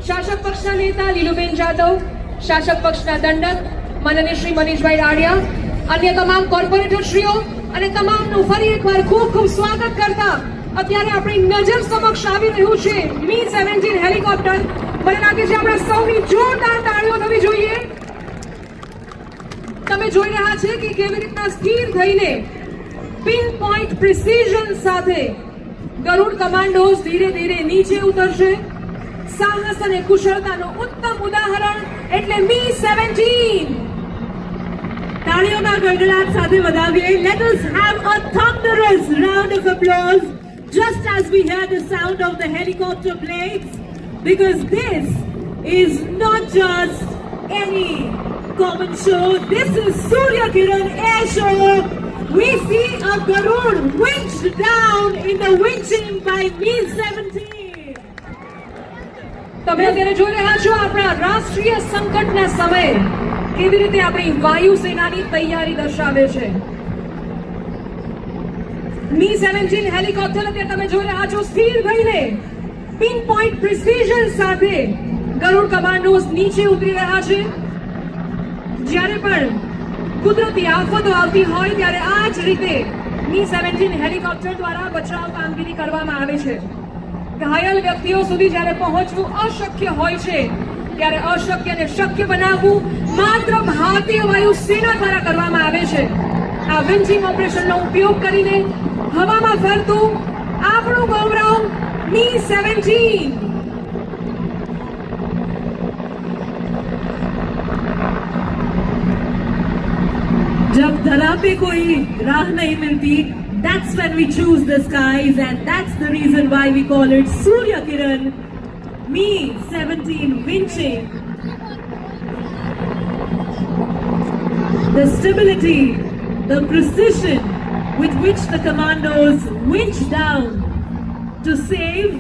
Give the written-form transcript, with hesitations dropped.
શાસક પક્ષના નેતા લીલુબેન જાદવ, શાસક પક્ષના દંડક માનનીય શ્રી મનીષભાઈ રાડિયા, અન્ય તમામ કોર્પોરેટરશ્રીઓ અને તમામનું ફરી એકવાર ખૂબ ખૂબ સ્વાગત કરતા અત્યારે આપણી નજર સમક્ષ આવી રહ્યું છે Mi-17 હેલિકોપ્ટર. મને લાગે છે આપણા સૌની જોરદાર તાળીઓ થવી જોઈએ. તમે જોઈ રહ્યા છે કે કેવી રીતના સ્થિર થઈને પિન પોઈન્ટ પ્રિસિઝન સાથે ગરુડ કમાન્ડોઝ ધીરે ધીરે નીચે ઉતરશે. સાહસ અને કુશળતાનું ઉત્તમ ઉદાહરણ એટલે Mi-17. તાળીઓના ગડગડાટ સાથે વધાવીએ. Let us have a thunderous round of applause just as we hear the sound of the helicopter blades, because this is not just any common show. This is Surya Kiran Air Show. We see a Garud winched down in the winching by Mi-17. તમે અત્યારે જોઈ રહ્યા છો આપણા રાષ્ટ્રીય સંકટના સમયે કેવી રીતે આપણી વાયુસેનાની તૈયારી દર્શાવે છે. Mi-17 હેલિકોપ્ટર અત્યારે તમે જોઈ રહ્યા છો સ્થિર થઈને પિન પોઈન્ટ પ્રિસિઝન સાથે ગરુડ કમાન્ડોઝ નીચે ઉતરી રહ્યા છે. જ્યારે પણ કુદરતી આફતો આવતી હોય ત્યારે આ જ રીતે Mi-17 હેલિકોપ્ટર દ્વારા બચાવ કામગીરી કરવામાં આવે છે. ઘાયલ વ્યક્તિઓ સુધી જ્યારે પહોંચવું અશક્ય હોય છે ત્યારે અશક્યને શક્ય બનાવવું માત્ર ભારતીય વાયુસેના દ્વારા કરવામાં આવે છે. આ વિન્ચિંગ ઓપરેશનનો ઉપયોગ કરીને હવામાં ફરતું આપણું ગૌરવ Mi-17. जब धरा पे कोई राह नहीं मिलती, that's when we choose the skies, and that's the reason why we call it Surya Kiran Mi-17 winching. The stability, the precision with which the commandos winch down to save